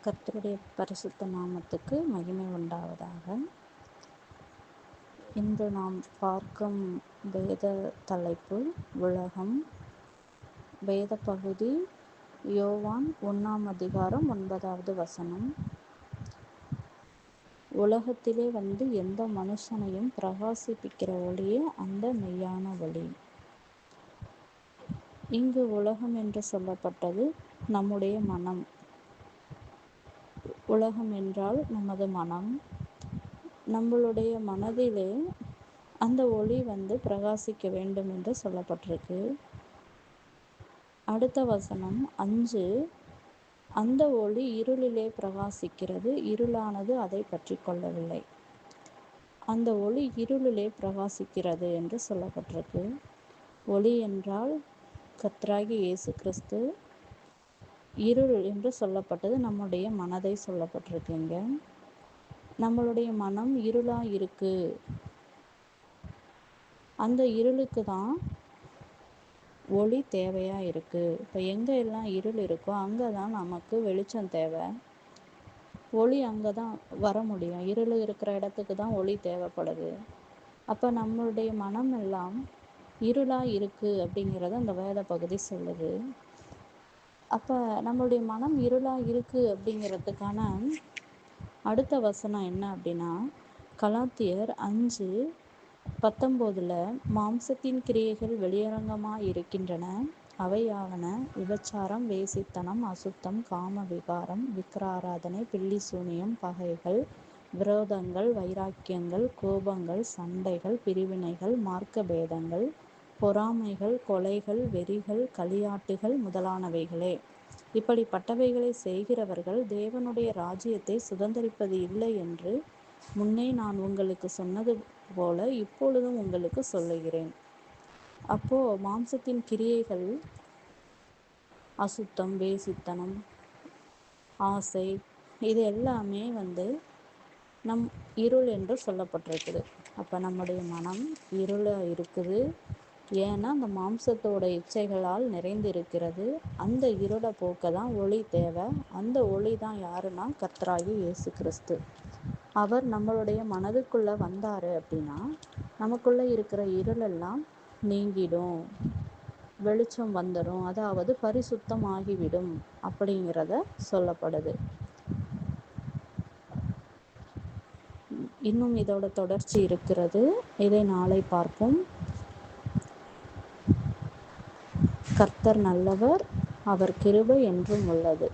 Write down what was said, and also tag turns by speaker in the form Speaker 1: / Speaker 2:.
Speaker 1: கர்த்தருடைய பரிசுத்த நாமத்துக்கு மகிமை உண்டாவதாக. இன்று நாம் பார்க்கும் வேத தலைப்பு உலகம். வேத பகுதி யோவான் 1:9 வசனம். உலகத்திலே எந்த மனுஷனையும் பிரகாசிப்பிக்கிற ஒளியே அந்த மெய்யான ஒளி. இங்கு உலகம் என்று சொல்லப்பட்டது நம்முடைய மனம். உலகம் என்றால் நமது மனம். நம்மளுடைய மனதிலே அந்த ஒளி பிரகாசிக்க வேண்டும் என்று சொல்லப்பட்டிருக்கு. அடுத்த வசனம் 5, அந்த ஒளி இருளிலே பிரகாசிக்கிறது, இருளானது அதை பற்றி கொள்ளவில்லை. அந்த ஒளி இருளிலே பிரகாசிக்கிறது என்று சொல்லப்பட்டிருக்கு. ஒளி என்றால் கர்த்தராகிய இயேசு கிறிஸ்து. இருள் என்று சொல்லப்பட்டது நம்முடைய மனதை சொல்லப்பட்டிருக்குங்க. நம்மளுடைய மனம் இருளா இருக்கு. அந்த இருளுக்கு தான் ஒளி தேவையா இருக்கு. இப்போ எங்க எல்லாம் இருள் இருக்கோ அங்கே தான் நமக்கு வெளிச்சம் தேவை. ஒளி அங்கே தான் வர முடியும். இருள் இருக்கிற இடத்துக்கு தான் ஒளி தேவைப்படுது. அப்போ நம்மளுடைய மனம் எல்லாம் இருளா இருக்கு அப்படிங்கிறத அந்த வேத பகுதி சொல்லுது. அப்போ நம்மளுடைய மனம் இருளா இருக்கு அப்படிங்கிறதுக்கான அடுத்த வசனம் என்ன அப்படின்னா, கலாத்தியர் 5:19 மாம்சத்தின் கிரியைகள் வெளியரங்கமாய் இருக்கின்றன. அவையாவன விபச்சாரம், வேசித்தனம், அசுத்தம், காம விகாரம், விக்கிராராதனை, பில்லி சூனியம், பகைகள், விரோதங்கள், வைராக்கியங்கள், கோபங்கள், சண்டைகள், பிரிவினைகள், மார்க்க பேதங்கள், பொறாமைகள், கொலைகள், வெறிகள், களியாட்டுகள் முதலானவைகளே. இப்படிப்பட்டவைகளை செய்கிறவர்கள் தேவனுடைய ராஜ்யத்தை சுதந்தரிப்பது இல்லை என்று முன்னே நான் உங்களுக்கு சொன்னது போல இப்பொழுதும் உங்களுக்கு சொல்லுகிறேன். அப்போ மாம்சத்தின் கிரியைகள் அசுத்தம், வேசித்தனம், ஆசை, இது எல்லாமே நம் இருள் என்று சொல்லப்பட்டிருக்குது. அப்போ நம்முடைய மனம் இருளாக இருக்குது. ஏன்னா அந்த மாம்சத்தோட இச்சைகளால் நிறைந்திருக்கிறது. அந்த இருளை போக்க தான் ஒளி தேவை. அந்த ஒளி தான் யாருன்னா கர்த்தராகிய இயேசு கிறிஸ்து. அவர் நம்மளுடைய மனதுக்குள்ளே வந்தார் அப்படின்னா நமக்குள்ளே இருக்கிற இருளெல்லாம் நீங்கிடும், வெளிச்சம் வந்துடும், அதாவது பரிசுத்தம் ஆகிவிடும் அப்படிங்கிறத சொல்லப்படுது. இன்னும் இதோட தொடர்ச்சி இருக்கிறது. இதை நாளை பார்ப்போம். கர்த்தர் நல்லவர், அவர் கிருபை என்றும் உள்ளது.